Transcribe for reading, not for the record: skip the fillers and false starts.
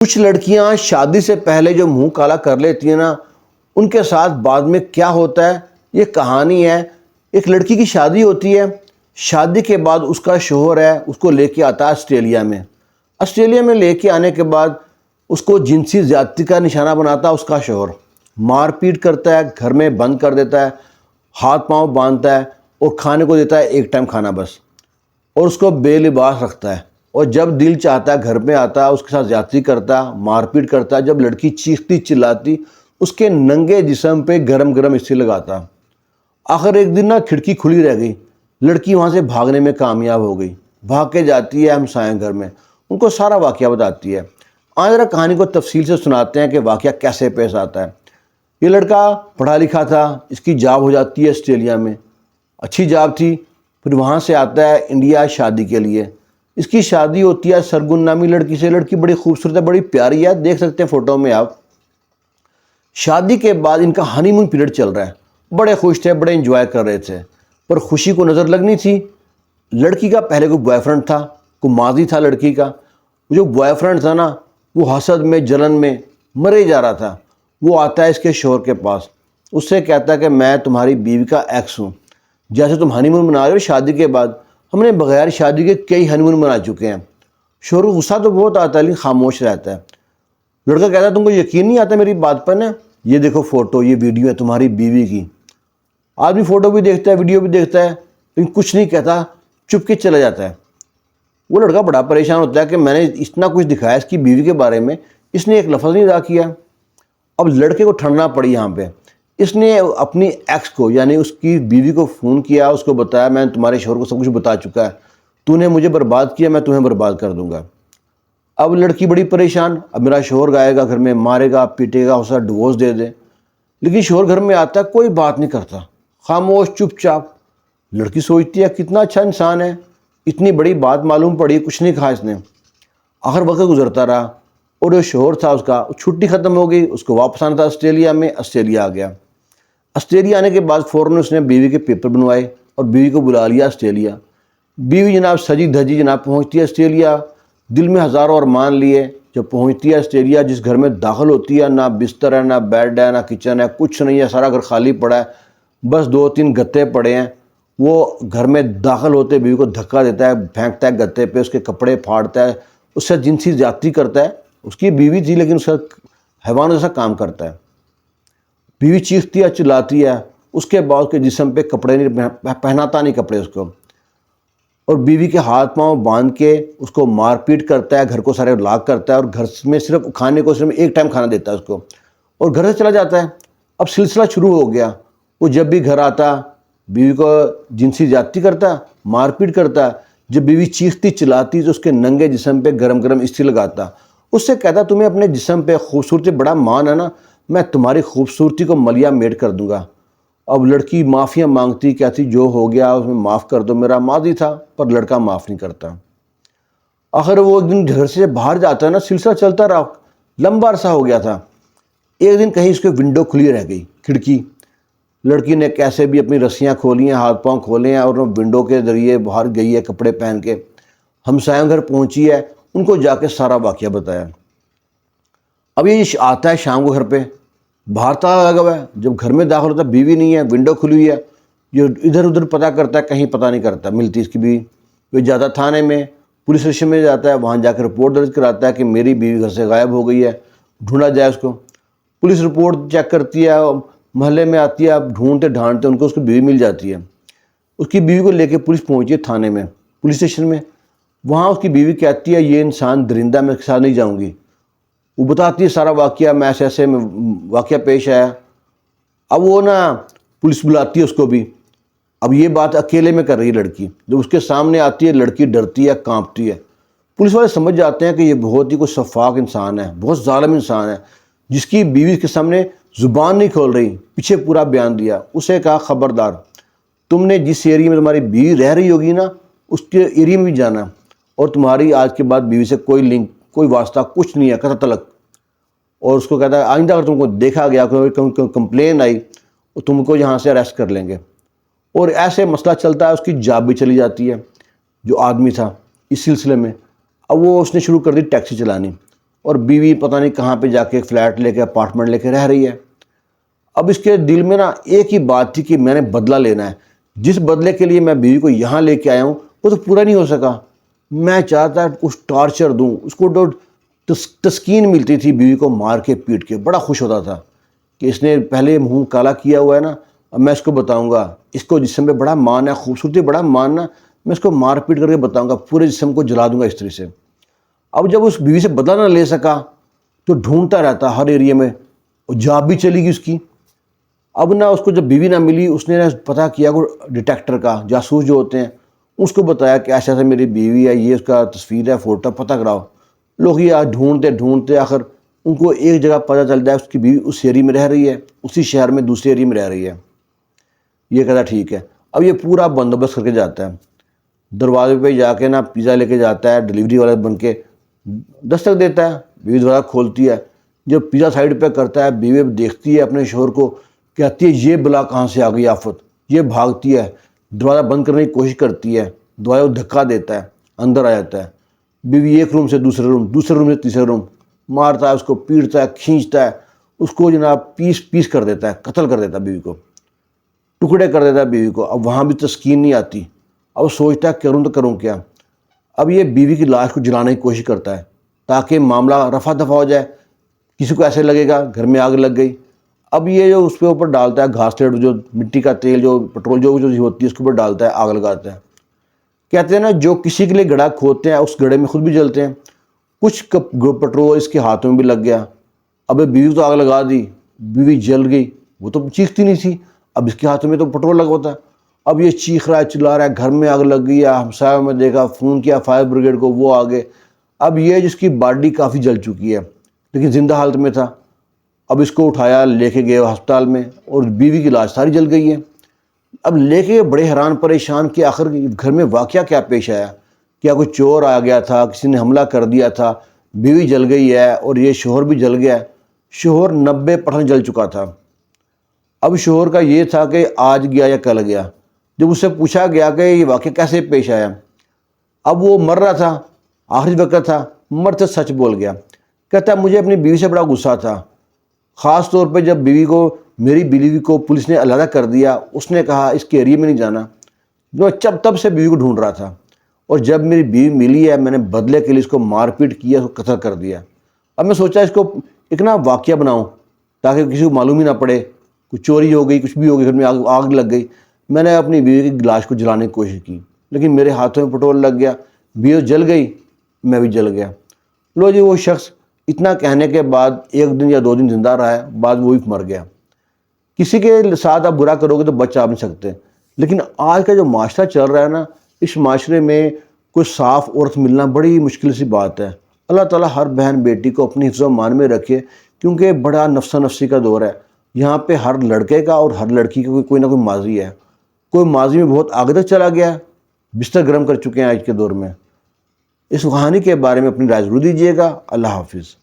کچھ لڑکیاں شادی سے پہلے جو منہ کالا کر لیتی ہیں نا، ان کے ساتھ بعد میں کیا ہوتا ہے یہ کہانی ہے۔ ایک لڑکی کی شادی ہوتی ہے، شادی کے بعد اس کا شوہر ہے اس کو لے کے آتا ہے آسٹریلیا میں لے کے آنے کے بعد اس کو جنسی زیادتی کا نشانہ بناتا ہے اس کا شوہر، مار پیٹ کرتا ہے، گھر میں بند کر دیتا ہے، ہاتھ پاؤں باندھتا ہے اور کھانے کو دیتا ہے ایک ٹائم کھانا بس، اور اس کو بے لباس رکھتا ہے، اور جب دل چاہتا ہے گھر میں آتا ہے اس کے ساتھ زیادتی کرتا ہے، مار پیٹ کرتا ہے۔ جب لڑکی چیختی چلاتی اس کے ننگے جسم پہ گرم گرم استری لگاتا۔ آخر ایک دن کھڑکی کھلی رہ گئی، لڑکی وہاں سے بھاگنے میں کامیاب ہو گئی، بھاگ کے جاتی ہے ہمسائیں گھر میں، ان کو سارا واقعہ بتاتی ہے۔ آج ذرا کہانی کو تفصیل سے سناتے ہیں کہ واقعہ کیسے پیش آتا ہے۔ یہ لڑکا پڑھا لکھا تھا، اس کی جاب ہو جاتی ہے آسٹریلیا میں، اچھی جاب تھی، پھر وہاں سے آتا ہے انڈیا شادی کے لیے۔ اس کی شادی ہوتی ہے سرگن نامی لڑکی سے، لڑکی بڑی خوبصورت ہے، بڑی پیاری ہے، دیکھ سکتے ہیں فوٹو میں آپ۔ شادی کے بعد ان کا ہنی مون پیریڈ چل رہا ہے، بڑے خوش تھے، بڑے انجوائے کر رہے تھے، پر خوشی کو نظر لگنی تھی۔ لڑکی کا پہلے کوئی بوائے فرینڈ تھا، کوئی ماضی تھا لڑکی کا، جو بوائے فرینڈ تھا نا وہ حسد میں جلن میں مرے جا رہا تھا۔ وہ آتا ہے اس کے شوہر کے پاس، اس سے کہتا ہے کہ میں تمہاری بیوی کا ایکس ہوں، جیسے تم ہنی مون منا رہے ہو شادی کے بعد، ہم نے بغیر شادی کے کئی ہنی مون منا چکے ہیں۔ شوہر کو غصہ تو بہت آتا ہے لیکن خاموش رہتا ہے۔ لڑکا کہتا ہے تم کو یقین نہیں آتا میری بات پر نا، یہ دیکھو فوٹو، یہ ویڈیو ہے تمہاری بیوی کی۔ آدمی فوٹو بھی دیکھتا ہے، ویڈیو بھی دیکھتا ہے، لیکن کچھ نہیں کہتا، چپ کے چلا جاتا ہے۔ وہ لڑکا بڑا پریشان ہوتا ہے کہ میں نے اتنا کچھ دکھایا اس کی بیوی کے بارے میں، اس نے ایک لفظ نہیں ادا کیا۔ اب لڑکے کو ٹھنڈنا پڑی یہاں پہ، اس نے اپنی ایکس کو یعنی اس کی بیوی کو فون کیا، اس کو بتایا میں نے تمہارے شوہر کو سب کچھ بتا چکا ہے، تو نے مجھے برباد کیا، میں تمہیں برباد کر دوں گا۔ اب لڑکی بڑی پریشان، اب میرا شوہر آئے گا گھر میں، مارے گا پیٹے گا، اسے ڈیورس دے دے۔ لیکن شوہر گھر میں آتا ہے، کوئی بات نہیں کرتا، خاموش چپ چاپ۔ لڑکی سوچتی ہے کتنا اچھا انسان ہے، اتنی بڑی بات معلوم پڑی، کچھ نہیں کہا اس نے۔ آخر وقت گزرتا رہا اور جو شوہر تھا اس کا چھٹی ختم ہو گئی، اس کو واپس آنا تھا آسٹریلیا میں، آسٹریلیا آ گیا۔ آسٹریلیا آنے کے بعد فوراً اس نے بیوی کے پیپر بنوائے اور بیوی کو بلا لیا آسٹریلیا۔ بیوی جناب سجی دھجی جناب پہنچتی ہے آسٹریلیا، دل میں ہزاروں ارمان لیے۔ جب پہنچتی ہے آسٹریلیا، جس گھر میں داخل ہوتی ہے نہ بستر ہے، نہ بیڈ ہے، نہ کچن ہے، کچھ نہیں ہے، سارا گھر خالی پڑا ہے، بس 2-3 گتے پڑے ہیں۔ وہ گھر میں داخل ہوتے بیوی کو دھکا دیتا ہے، پھینکتا ہے گتے پہ، اس کے کپڑے پھاڑتا ہے، اس سے جنسی زیادتی کرتا ہے۔ اس کی بیوی تھی لیکن اس کا حیوان جیسا کام کرتا ہے۔ بیوی چیختی ہے چلاتی ہے، اس کے بعد اس کے جسم پہ کپڑے نہیں پہناتا، نہیں کپڑے اس کو، اور بیوی کے ہاتھ پاؤں باندھ کے اس کو مار پیٹ کرتا ہے، گھر کو سارے لاک کرتا ہے، اور گھر میں صرف کھانے کو صرف ایک ٹائم کھانا دیتا ہے اس کو، اور گھر سے چلا جاتا ہے۔ اب سلسلہ شروع ہو گیا، وہ جب بھی گھر آتا بیوی کو جنسی زیادتی کرتا، مار پیٹ کرتا۔ جب بیوی چیختی چلاتی تو اس کے ننگے جسم پہ گرم گرم استری لگاتا، اس سے کہتا تمہیں اپنے جسم پہ خوبصورتی بڑا مان ہے نا، میں تمہاری خوبصورتی کو ملیا میٹ کر دوں گا۔ اب لڑکی معافیاں مانگتی، کہتی جو ہو گیا اس میں معاف کر دو، میرا ماضی تھا، پر لڑکا معاف نہیں کرتا۔ آخر وہ ایک دن گھر سے باہر جاتا ہے نا، سلسلہ چلتا رہا، لمبا عرصہ ہو گیا تھا۔ ایک دن کہیں اس کے ونڈو کھلی رہ گئی، کھڑکی، لڑکی نے کیسے بھی اپنی رسیاں کھولی ہیں، ہاتھ پاؤں کھولے ہیں، اور وہ ونڈو کے ذریعے باہر گئی ہے کپڑے پہن کے، ہمسایوں گھر پہنچی ہے، ان کو جا کے سارا واقعہ بتایا۔ اب یہ آتا ہے شام کو گھر پہ، باہر تالا لگا ہوا ہے، جب گھر میں داخل ہوتا ہے بیوی نہیں ہے، ونڈو کھلی ہوئی ہے، جو ادھر ادھر پتہ کرتا ہے، کہیں پتہ نہیں کرتا ملتی اس کی بیوی۔ وہ جاتا تھانے میں، پولیس اسٹیشن میں جاتا ہے، وہاں جا کے رپورٹ درج کراتا ہے کہ میری بیوی گھر سے غائب ہو گئی ہے، ڈھونڈا جائے اس کو۔ پولیس رپورٹ چیک کرتی ہے، محلے میں آتی ہے، اب ڈھونڈتے ڈھانڈتے ان کو اس کی بیوی مل جاتی ہے۔ اس کی بیوی کو لے کے پولیس پہنچی ہے تھانے میں، پولیس اسٹیشن میں۔ وہاں اس کی بیوی کہتی ہے یہ انسان درندہ، میں اس کے ساتھ نہیں جاؤں گی۔ وہ بتاتی ہے سارا واقعہ، میں ایسے واقعہ پیش آیا۔ اب وہ نا پولیس بلاتی ہے اس کو بھی، اب یہ بات اکیلے میں کر رہی ہے لڑکی، جب اس کے سامنے آتی ہے لڑکی ڈرتی ہے، کانپتی ہے۔ پولیس والے سمجھ جاتے ہیں کہ یہ بہت ہی کوئی شفاق انسان ہے، بہت ظالم انسان ہے، جس کی بیوی کے سامنے زبان نہیں کھول رہی، پیچھے پورا بیان دیا۔ اسے کہا خبردار، تم نے جس ایریا میں تمہاری بیوی رہ رہی ہوگی نا، اس کے ایریا میں بھی جانا، اور تمہاری آج کے بعد بیوی سے کوئی لنک، کوئی واسطہ کچھ نہیں ہے، قطع تلک۔ اور اس کو کہتا ہے آئندہ اگر تم کو دیکھا گیا، کوئی کمپلین آئی تو تم کو یہاں سے اریسٹ کر لیں گے۔ اور ایسے مسئلہ چلتا ہے، اس کی جاب بھی چلی جاتی ہے جو آدمی تھا اس سلسلے میں۔ اب وہ اس نے شروع کر دی ٹیکسی چلانی، اور بیوی پتہ نہیں کہاں پہ جا کے ایک فلیٹ لے کے اپارٹمنٹ لے کے رہ رہی ہے۔ اب اس کے دل میں نا ایک ہی بات تھی کہ میں نے بدلہ لینا ہے، جس بدلے کے لیے میں بیوی کو یہاں لے کے آیا ہوں وہ تو پورا نہیں ہو سکا، میں چاہتا کچھ ٹارچر دوں اس کو، تسکین ملتی تھی بیوی کو مار کے پیٹ کے، بڑا خوش ہوتا تھا کہ اس نے پہلے منہ کالا کیا ہوا ہے نا، اب میں اس کو بتاؤں گا، اس کو جسم پہ بڑا مان ہے، خوبصورتی بڑا مان نا، میں اس کو مار پیٹ کر کے بتاؤں گا، پورے جسم کو جلا دوں گا استری سے۔ اب جب اس بیوی سے بدلہ نہ لے سکا تو ڈھونڈتا رہتا ہر ایریے میں، اور جاب بھی چلی گئی اس کی۔ اب نہ اس کو جب بیوی نہ ملی، اس نے پتہ کیا وہ ڈیٹیکٹر کا، جاسوس جو ہوتے ہیں، اس کو بتایا کہ ایسا ایسا میری بیوی ہے، یہ اس کا تصویر ہے، فوٹو، پتہ کراؤ۔ لوگ یہ آج ڈھونڈتے ڈھونڈتے آخر ان کو ایک جگہ پتہ چلتا ہے اس کی بیوی اس ایریے میں رہ رہی ہے، اسی شہر میں دوسرے ایریے میں رہ رہی ہے۔ یہ کہتا ٹھیک ہے، اب یہ پورا بندوبست کر کے جاتا ہے، دروازے پہ جا کے نا پیزا لے کے جاتا ہے، ڈیلیوری والا بن کے دستک دیتا ہے، بیوی دروازہ کھولتی ہے، جب پیزا سائڈ پہ کرتا ہے، بیوی دیکھتی ہے اپنے شوہر کو، کہتی ہے یہ بلا کہاں سے آ گئی آفت، یہ بھاگتی ہے، دروازہ بند کرنے کی کوشش کرتی ہے، دروازہ کو دھکا دیتا ہے، اندر آ جاتا ہے، بیوی ایک روم سے دوسرے روم، دوسرے روم سے تیسرے روم، مارتا ہے اس کو، پیٹتا ہے، کھینچتا ہے، اس کو جناب پیس پیس کر دیتا ہے، قتل کر دیتا ہے بیوی کو، ٹکڑے کر دیتا ہے بیوی کو۔ اب وہاں بھی تسکین نہیں آتی، اب سوچتا ہے کروں تو کروں کیا۔ اب یہ بیوی کی لاش کو جلانے کی کوشش کرتا ہے تاکہ معاملہ رفع دفع ہو جائے، کسی کو ایسے لگے گا گھر میں آگ لگ گئی۔ اب یہ جو اس کے اوپر ڈالتا ہے گھاس لیٹ، جو مٹی کا تیل، جو پٹرول جو ہوتی ہے اس کے اوپر ڈالتا ہے، آگ لگاتا ہے۔ کہتے ہیں نا جو کسی کے لیے گڑھا کھودتے ہیں اس گڑھے میں خود بھی جلتے ہیں، کچھ پٹرول اس کے ہاتھوں میں بھی لگ گیا۔ اب بیوی تو آگ لگا دی، بیوی جل گئی، وہ تو چیختی نہیں تھی، اب اس کے ہاتھوں میں تو پٹرول لگا ہوتا ہے۔ اب یہ چیخ رہا ہے، چلا رہا ہے، گھر میں آگ لگ گئی ہے، ہمسایوں میں دیکھا، فون کیا فائر بریگیڈ کو، وہ آگے۔ اب یہ جس کی باڈی کافی جل چکی ہے لیکن زندہ حالت میں تھا، اب اس کو اٹھایا لے کے گئے ہسپتال میں، اور بیوی کی لاش ساری جل گئی ہے۔ اب لے کے بڑے حیران پریشان کہ آخر گھر میں واقعہ کیا پیش آیا، کیا کوئی چور آ گیا تھا، کسی نے حملہ کر دیا تھا، بیوی جل گئی ہے اور یہ شوہر بھی جل گیا ہے۔ شوہر 90% جل چکا تھا۔ اب شوہر کا یہ تھا کہ آج گیا یا کل گیا۔ جب اس سے پوچھا گیا کہ یہ واقعہ کیسے پیش آیا، اب وہ مر رہا تھا، آخری وقت تھا، مرتے سچ بول گیا۔ کہتا مجھے اپنی بیوی سے بڑا غصہ تھا، خاص طور پہ جب میری بیوی کو پولیس نے علیحدہ کر دیا، اس نے کہا اس کے ایریے میں نہیں جانا۔ میں تب سے بیوی کو ڈھونڈ رہا تھا، اور جب میری بیوی ملی ہے میں نے بدلے کے لیے اس کو مار پیٹ کیا، اس کو قتل کر دیا۔ اب میں سوچا اس کو ایک نا واقعہ بناؤں تاکہ کسی کو معلوم ہی نہ پڑے، کچھ چوری ہو گئی، کچھ بھی ہو گئی، گھر میں آگ لگ گئی۔ میں نے اپنی بیوی کی لاش کو جلانے کی کوشش کی لیکن میرے ہاتھوں میں پٹرول لگ گیا، بیوی جل گئی، میں بھی جل گیا۔ لو جی، وہ شخص اتنا کہنے کے بعد 1 دن یا 2 دن زندہ رہا ہے، بعد وہ بھی مر گیا۔ کسی کے ساتھ آپ برا کرو گے تو بچ آپ نہیں سکتے، لیکن آج کا جو معاشرہ چل رہا ہے نا، اس معاشرے میں کوئی صاف عورت ملنا بڑی مشکل سی بات ہے۔ اللہ تعالیٰ ہر بہن بیٹی کو اپنی حفظ و امان میں رکھے، کیونکہ بڑا نفسا نفسی کا دور ہے۔ یہاں پہ ہر لڑکے کا اور ہر لڑکی کا کوئی نہ کوئی ماضی ہے، کوئی ماضی میں بہت آگے تک چلا گیا ہے، بستر گرم کر چکے ہیں آج کے دور میں۔ اس کہانی کے بارے میں اپنی رائے ضرور دیجیے گا۔ اللہ حافظ۔